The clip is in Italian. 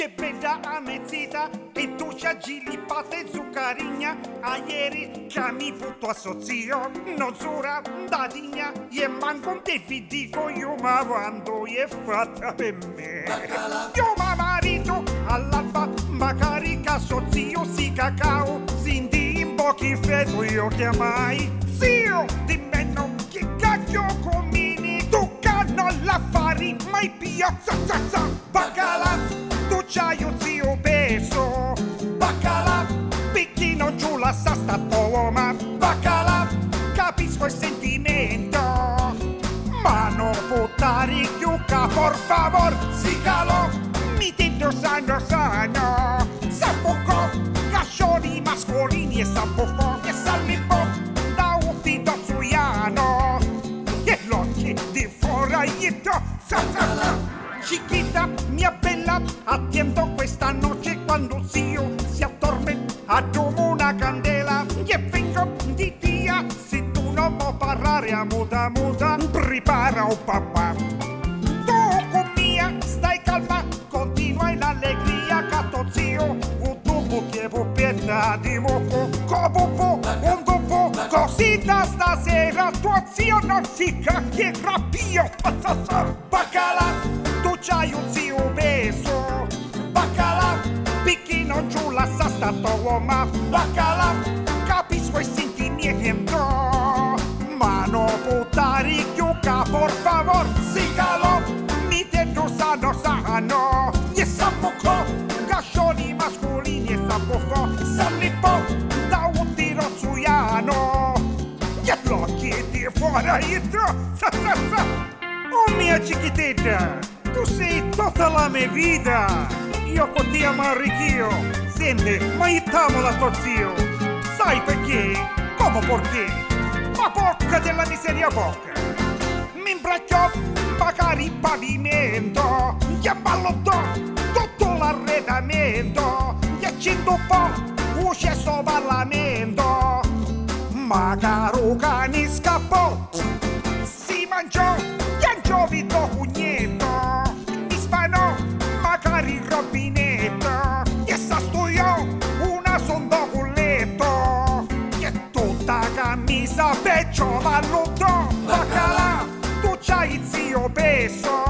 che bella amezzita e tu ci aggilipate zuccarigna. A ieri che mi butto a sozio, non sura da digna. E manco un te vi dico io, ma quando è fatta per me. Io ma marito all'alba, magari che sozio si cacao. Sindi in pochi feto io chiamai zio, di meno che cacchio comini. Tu non l'affari mai piazza, baccala, tu c'hai un zio obeso, baccala, picchino giù la sasta toma, baccala, capisco il sentimento, ma non buttare chiuca, por favor, si calò, mi tendo sano, sappoco, cascioni mascolini e sappofo, e sallipo, da utito suiano, e l'occhi di foraietto, Chiquita, mia bella, attendo questa notte quando zio si addormenta, addomo una candela e vengo di dia. Se tu non puoi parlare a muta, prepara un papà. Tu con mia, stai calma, continua in allegria, catto zio, un dopo che può pietà di moco, copo, un dopo, cosita stasera, tuo zio non si cacchierà più, baccala. Tu c'hai un zio obeso, baccala, picchino giù la sasta toma, baccala, capisco il sentimento, ma non buttare chiuca, por favor, si calò, mi tendo sano, e sappoco, gascioni mascolini e sappofo, sallipo, da un tiro suiano, e l'occhi di fuori, oh mia chiquitetta! Tu sei tutta la mia vita! Io con te amo arricchio! Senti, ma aiutiamo la tuo zio! Sai perché? Come perché? Ma porca della miseria bocca! Mi imbracciò magari il pavimento! Gli abballottò tutto l'arredamento! Gli accendo un po'! Usce sto parlamento! Magari cani scappò! Si mangiò! Gli angiovi do cugnetto! Magari il robinetto e s'astuiò una sonda con letto e tutta camisa peggio ma l'ho baccalà tu c'hai zio peso